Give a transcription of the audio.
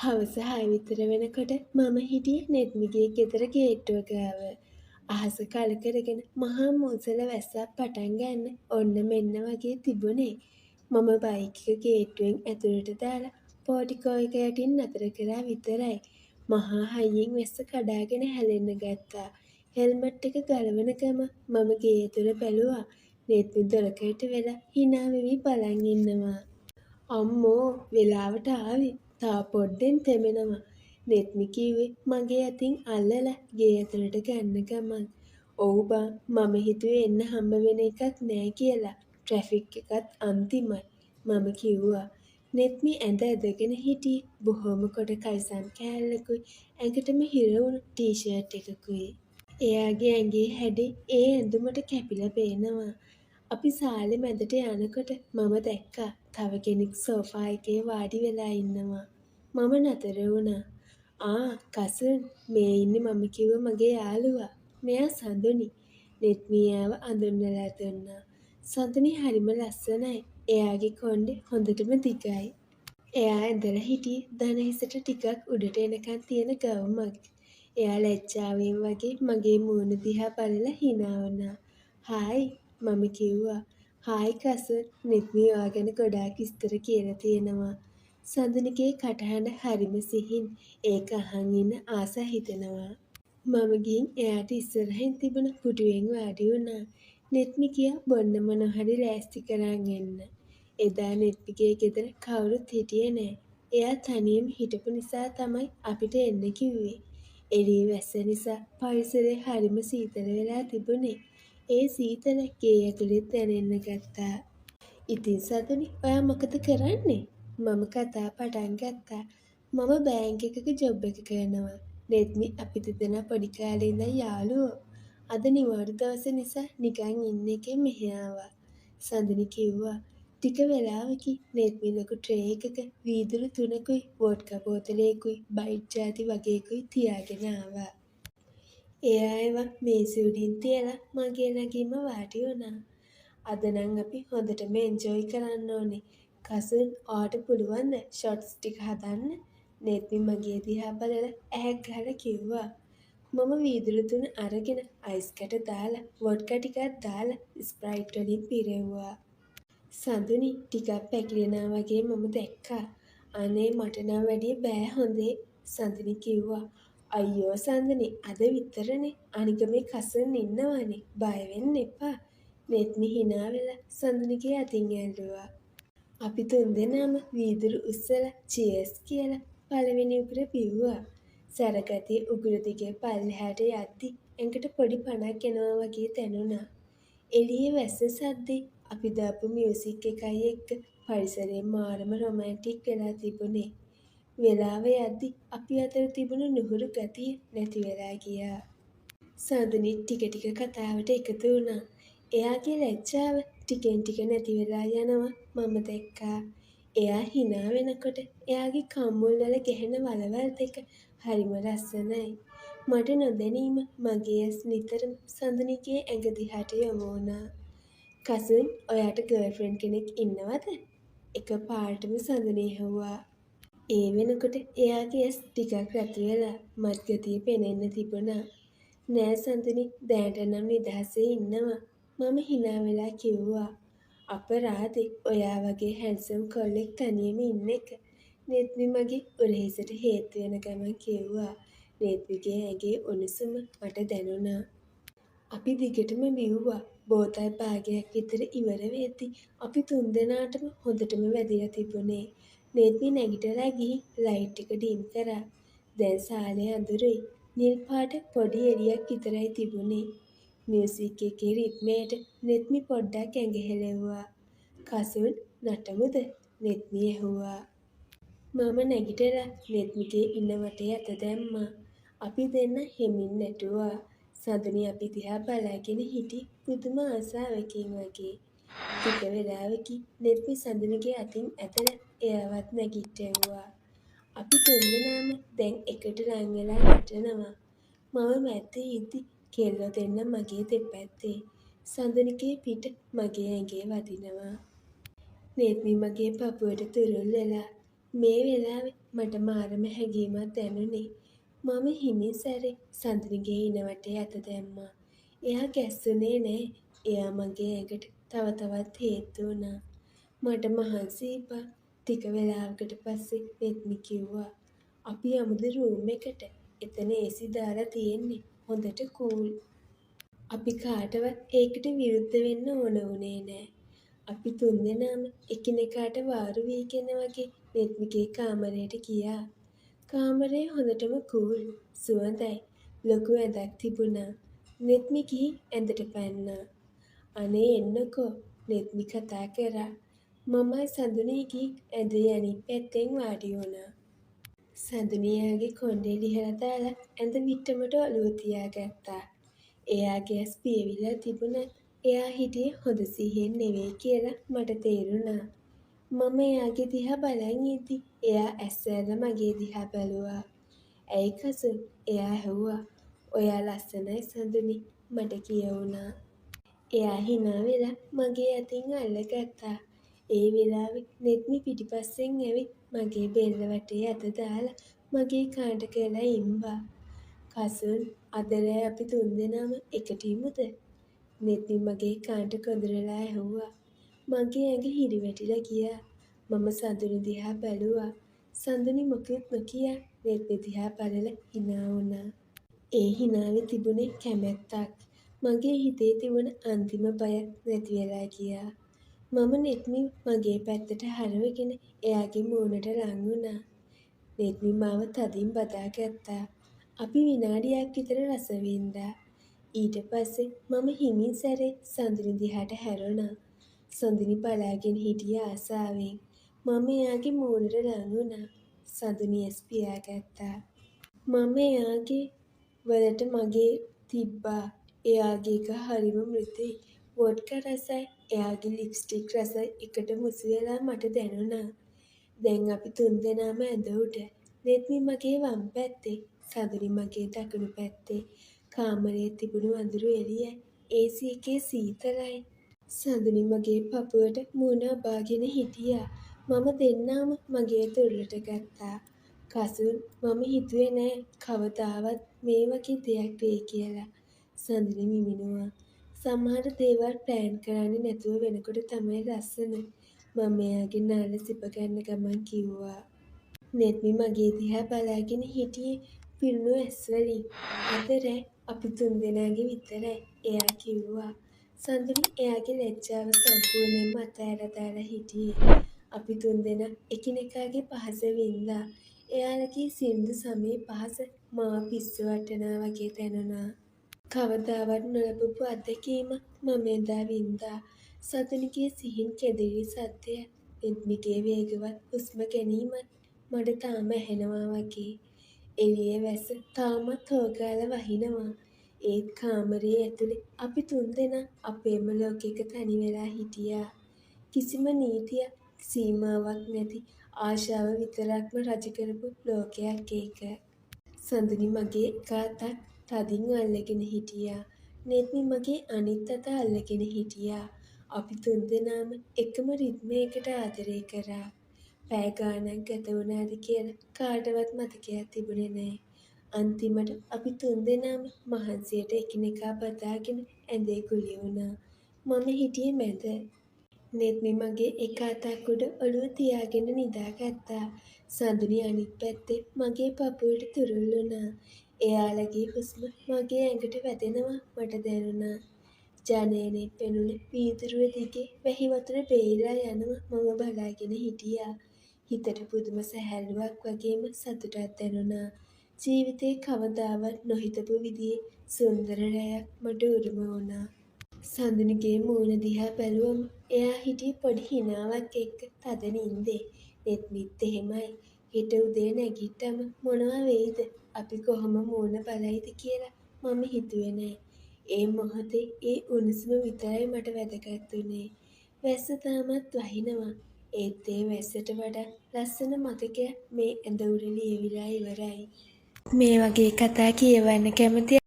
හවස 6 විතර වෙනකොට මම හිටියේ නෙත්මිගේ ගෙදර ගේට්ටුව ගාව. අහස කළ කරගෙන මහා මුසල වැස්සක් පටන් ගන්න ඔන්න මෙන්න වගේ තිබුණේ. මම බයික් එක ගේට්ටුවෙන් ඇතුළට දාලා පෝටිකෝ එක යටින් නතර කරා විතරයි. මහා හයියෙන් වැස්ස කඩාගෙන හැලෙන්න ගත්තා. හෙල්මට් එක ගලවන ගම මම ගේ ඇතුළ බැලුවා. නෙත්මි දොරකඩට වෙලා hina වෙවි බලන් ඉන්නවා. අම්මෝ වෙලාවට ආවේ. තා පොඩ්ඩෙන් තෙමෙනවා. නෙත්මි කිව්වේ මගේ අතින් අල්ලලා ගේ ඇතුළට ගන්න ගමන්. ඔව් බං මම හිතුවේ එන්න හම්බ වෙන එකක් නෑ කියලා. ට්‍රැෆික් එකත් අන්තිමයි. මම කිව්වා. නෙත්මි ඇඳ ඇදගෙන හිටියේ. බොහොම කොට කයිසම් කෑල්ලකුයි ඇඟටම හිර වුණු ටී-ෂර්ට් එකකුයි. එයාගේ ඇඟේ හැඩේ ඒ ඇඳුමට කැපිලා පේනවා. අපි සාලේ මැදට යනකොට මම දැක්කා තව කෙනෙක් සෝෆා එකේ වාඩි වෙලා ඉන්නවා. මම නතර වුණා. කසන් මේ ඉන්නේ මම කිව්ව මගේ යාළුවා. මෙයා සඳුනි. නෙත්මි එයාව අඳුන්වලා දුන්නා. සඳුනි හරිම ලස්සනයි. එයාගේ කොණ්ඩේ හොඳටම දිගයි. එයා ඇඳලා හිටියේ දන හිසට ටිකක් උඩට එනකන් තියෙන ගවුමක්. එයා ලැජ්ජාවෙන් වගේ මගේ මූණ දිහා බලලා hina වුණා. හායි මම කිව්වා. හායි කසන් නෙත්මි ඔයා ගැන ගොඩාක් විස්තර කියලා තියෙනවා. සඳුනිගේ කටහඬ හරිම සිහින්. ඒක අහන් ඉන්න ආස හිතෙනවා. මම ගිහින් එයාට ඉස්සරහින් තිබුණ පුටුවෙන් වාඩි වුණා. නෙත්මි කියා බොන්න මොන හරි ලෑස්ති කරන් එන්න. එදා නෙත්මිගේ ගෙදර කවුරුත් හිටියේ නෑ. එයා තනියම හිටපු නිසා තමයි අපිට එන්න කිව්වේ. එළියේ වැස්ස නිසා පරිසරය හරිම සීතල වෙලා තිබුණේ. ඒ සීතල ගේ ඇතුළෙත් දැනෙන්න ගත්තා. ඉතින් සඳුනි ඔයා මොකද කරන්නේ? මම කතා පටන් ගත්තා. මම බෑන්ක් එකක ජොබ් එක කරනවා. නෙත්මි අපි දෙදෙනා පොඩි කාලේ ඉඳන් යාළුවෝ. අද නිවාඩු දවස නිසා නිකන් ඉන්න එකෙන් මෙහෙ ආවා. සඳුනි කිව්වා. ටික වෙලාවකින් නෙත්මි ලොකු ට්‍රේ එකක වීදුරු 3කුයි වෝඩ්කා බෝතලයකුයි බයිට් ජාති වගේකුයි තියාගෙන ආවා. එයා ඒවා මේසෙ උඩින් තියලා මගේ ළඟින්ම වාඩි වුණා. අද නම් අපි හොඳටම එන්ජොයි කරන්න ඕනේ. කසන් ඔයාට පුළුවන්ද ෂොට්ස් ටික හදන්න? නෙත්මි මගේ දිහා බලලා ඇහැක් ගහලා කිව්වා. මම වීදුරු 3 අරගෙන අයිස් කැට දාලා වොඩ්කා ටිකක් දාලා ස්ප්‍රයිට් වලින් පිරෙව්වා. සඳුනි ටිකක් පැකිලෙනා වගේ මම දැක්කා. අනේ මට නම් වැඩිය බෑ හොඳේ. සඳුනි කිව්වා. අයියෝ සඳුනි අද විතරනේ. අනික මේ කසන් ඉන්නවනේ. බය වෙන්න එපා. නෙත්මි hina වෙලා සඳුනිගේ අතින් ඇල්ලුවා. අපි තුන්දෙනාම වීදුරු උස්සලා චියර්ස් කියලා පළවෙනි උගුර බිව්වා. සරගතිය උගුර දිගේ පල්ලෙහාට යද්දි ඇඟට පොඩි පණක් එනවා වගේ දැනුණා. එළියේ වැස්ස සද්දේ අපි දාපු මියුසික් එකයි එක්ක පරිසරය මාරම රොමැන්ටික් වෙලා තිබුණේ. වෙලාව යද්දි අපි අතර තිබුණු නුහුරු ගතිය නැති වෙලා ගියා. සඳුනි ටික ටික කතාවට එකතු වුණා. එයාගේ ලැජ්ජාව ටිකෙන් ටික නැති වෙලා යනවා මම දැක්කා. එයා hina වෙනකොට එයාගේ කම්මුල් වල ගැහෙන වලවල් දෙක හරිම ලස්සනයි. මට නොදැනීම මගේ ඇස් නිතරම සඳුනිගේ ඇඟ දිහාට යොමු වුණා. කසන් ඔයාට ගර්ල්ෆ්‍රෙන්ඩ් කෙනෙක් ඉන්නවද? එකපාරටම සඳුනි ඇහුවා. ඒ වෙනකොට එයාගේ ඇස් ටිකක් රතු වෙලා මත් ගතිය පෙනෙන්න තිබුණා. නෑ සඳුනි දැනට නම් නිදහසේ ඉන්නවා. මම hina වෙලා කිව්වා. අපරාධේ ඔයා වගේ හැන්සම් කොල්ලෙක් තනියම ඉන්න එක. නෙත්මි මගේ උරහිසට හේතු වෙන ගමන් කිව්වා. නෙත්මිගේ ඇඟේ උණුසුම මට දැනුණා. අපි දිගටම බිව්වා. බෝතල් භාගයක් විතර ඉවර වෙද්දි අපි තුන්දෙනාටම හොඳටම වැදිලා තිබුණේ. නෙත්මි නැගිටලා ගිහින් ලයිට් එක ඩිම් කරා. දැන් සාලේ අඳුරුයි. නිල් පාට පොඩි එළියක් විතරයි තිබුණේ. මියුසික් එකේ රිද්මයට නෙත්මි පොඩ්ඩක් ඇඟ හෙලෙව්වා. කසුන් නටමුද? නෙත්මි ඇහුවා. මම නැගිටලා නෙත්මිගේ ඉන්න වටේ අත දැම්මා. අපි දෙන්න හෙමින් නැටුවා. සඳුනි අපි දිහා බලාගෙන හිටි පුදුම ආසාවකින් වගේ. ටික වෙලාවකින් නෙත්මි සඳුනිගේ අතින් ඇදලා එයාවත් නැගිට්ටෙව්වා. අපි තුන්දෙනාම දැන් එකට රන් වෙලා නටනවා. මම මැද්දේ ඉද්දි කෙල්ලෝ දෙන්න මගේ දෙපැත්තේ. සඳුනිගේ පිට මගේ ඇඟේ වදිනවා. නෙත්මි මගේ පපුවට තුරුල් වෙලා මේ වෙලාවේ මට මාරම හැඟීමක් දැනුනේ. මම හිමින් සැරේ සඳුනිගේ ඉනවටේ අත දැම්මා. එයා ගැස්සුනේ නෑ. එයා මගේ ඇඟට තව තවත් හේතු වුණා. මට මහන්සි එපා. ටික වෙලාවකට පස්සේ රෙද්නි කිව්වා. අපි යමුද රූම් එකට. එතන AC දාලා තියෙන්නේ. හොඳට කූල්. අපි කාටවත් ඒකට විරුද්ධ වෙන්න ඕන වුණේ නෑ. අපි තුන්දෙනාම එකිනෙකාට වාරු වීගෙන වගේ රෙද්නිගේ කාමරයට ගියා. කාමරේ හොඳටම කූල්. සුවඳයි. ලොකු ඇඳක් තිබුණා. රෙද්නි ගිහින් ඇඳට පැන්නා. අනේ එන්නකෝ රෙද්නි කතා කරා. මමයි සඳුනී ගිහින් ඇඳේ අනිත් පැත්තෙන් වාඩි වුණා. සඳුනි එයාගේ කොණ්ඩේ ලිහලා දාලා ඇඳ විට්ටමට ඔළුව තියාගත්තා. එයාගේ ඇස් පියවිලා තිබුණත් එයා හිටියේ හොඳ සිහියෙන් නෙවෙයි කියලා මට තේරුණා. මම එයාගේ දිහා බලන් ඉද්දි එයා ඇස් ඇරලා මගේ දිහා බැලුවා. "ඇයි කසුන්?" එයා ඇහුවා. "ඔයා ලස්සනයි සඳුනි" මට කියවුණා. එයා hina වෙලා මගේ අතින් අල්ලගත්තා. ඒ වෙලාවේ රෙද්නි පිටිපස්සෙන් ඇවිත් මගේ බෙල්ල වටේ අත දාලා මගේ කනට කරලා ඉම්බා. "කසුන් අද රෑ අපි තුන්දෙනාම එකට ඉමුද?" රෙද්නි මගේ කනට කොඳුරලා ඇහුවා. මගේ ඇඟ හිරිවැටිලා ගියා. මම සඳුනි දිහා බැලුවා. සඳුනි මොකුත් නොකියා රෙද්නි දිහා බලලා hina වුණා. ඒ හිනාවේ තිබුණේ කැමැත්තක්. මගේ හිතේ තිබුණ අන්තිම බය නැති වෙලා ගියා. මම රෙද්නි මගේ පැත්තට හරවගෙන එයාගේ මූණට ලං වුණා. රෙද්නි මාව තදින් බදාගත්තා. අපි විනාඩියක් විතර රස වින්දා. ඊට පස්සේ මම හිමින් සැරේ සඳුනි දිහාට හැරුණා. සඳුනි බලාගෙන හිටිය ආසාවෙන්. මම එයාගේ මූණට ලං වුණා. සඳුනි ඇස් පියාගත්තා. මම එයාගේ වලට මගේ තිබ්බා. එයාගේ එක හරිම මෘදුයි. වොඩ්කා රසයි එයාගේ ලිප්ස්ටික් රසයි එකට මුසු වෙලා මට දැනුණා. දැන් අපි තුන්දෙනාම ඇඳ උඩ. රෙද්නි මගේ වම් පැත්තේ, සඳුනි මගේ දකුණු පැත්තේ. කාමරයේ තිබුණු අඳුරු එළියයි. AC එකේ සීතලයි. සඳුනි මගේ පපුවට මූණ ඔබාගෙන හිටියා. මම දෙන්නාම මගේ තුරුලට ගත්තා. "කසුන් මම හිතුවේ නෑ කවදාවත් මේ වගේ දෙයක් වෙයි කියලා." සඳුනි මිමිනුවා. "සමහර දේවල් ප්ලෑන් කරන්නේ නැතුව වෙනකොට තමයි ලස්සන." මම එයාගේ නාල සිප ගන්න ගමන් කිව්වා. රෙද්නි මගේ දිහා බලාගෙන හිටියේ පිරුණු ඇස් වලින්. "අද රෑ අපි තුන්දෙනාගේ විතරයි." එයා කිව්වා. සඳුනි එයාගේ ලැජ්ජාව සම්පූර්ණයෙන්ම අතහැරලා දාලා හිටියේ. අපි තුන්දෙනා එකිනෙකාගේ පහස වින්දා. එයාලගේ සින්දු සමේ පහස මාව පිස්සු වටනවා වගේ දැනුණා. කවදාවත් නොලබපු අත්දැකීමක් මම එදා වින්දා. සඳුනිගේ සිහින් කෙඳිරි සද්දය, රෙද්නිගේ වේගවත් හුස්ම ගැනීමත් මට තාම ඇහෙනවා වගේ. එළියේ වැස්ස තාමත් හෝගාලා වහිනවා. ඒත් කාමරේ ඇතුලේ අපි තුන්දෙනා අපේම ලෝකෙක තනි වෙලා හිටියා. කිසිම නීතියක්, සීමාවක් නැති ආශාව විතරක්ම රජ කරපු ලෝකයක් ඒක. සඳුනි මගේ එක අතක් තදින් අල්ලගෙන හිටියා. රෙද්නි මගේ අනිත් අත අල්ලගෙන හිටියා. අපි තුන්දෙනාම එකම රිද්මයකට ආදරේ කරා. පැය ගාණක් ගත වුණාද කියලා කාටවත් මතකයක් තිබුණේ නෑ. අන්තිමට අපි තුන්දෙනාම මහන්සියට එකිනෙකා බදාගෙන ඇඳේ කුලි වුණා. මම හිටියේ මැද. රෙද්නි මගේ එක අතක් උඩ ඔළුව තියාගෙන නිදාගත්තා. සඳුනි අනිත් පැත්තේ මගේ පපුවට තුරුල් වුණා. එයාලගේ හුස්ම මගේ ඇඟට වැදෙනවා මට දැනුණා. ජනේලෙන් පෙනුන වීදුරුව දිගේ වැහි වතුර බේරිලා යනවා මම බලාගෙන හිටියා. හිතට පුදුම සැහැල්ලුවක් වගේම සතුටක් දැනුණා. ජීවිතේ කවදාවත් නොහිතපු විදිහේ සුන්දර රැයක් මට උරුම වුණා. සඳුනිගේ මූණ දිහා බැලුවම එයා හිටියේ පොඩි හිනාවක් එක්ක තද නින්දේ. රෙද්නිත් එහෙමයි. හෙට උදේ නැගිට්ටම මොනවා වෙයිද? අපි කොහොම මූණ බලයිද කියලා මම හිතුවේ නෑ. ඒ මොහොතේ ඒ උණුසුම විතරයි මට වැදගත් වුණේ. වැස්ස තාමත් වහිනවා. ඒත් ඒ වැස්සට වඩා ලස්සන මතකයක් මේ ඇඳ උඩ ලියවිලා ඉවරයි. මේ වගේ කතා කියවන්න කැමති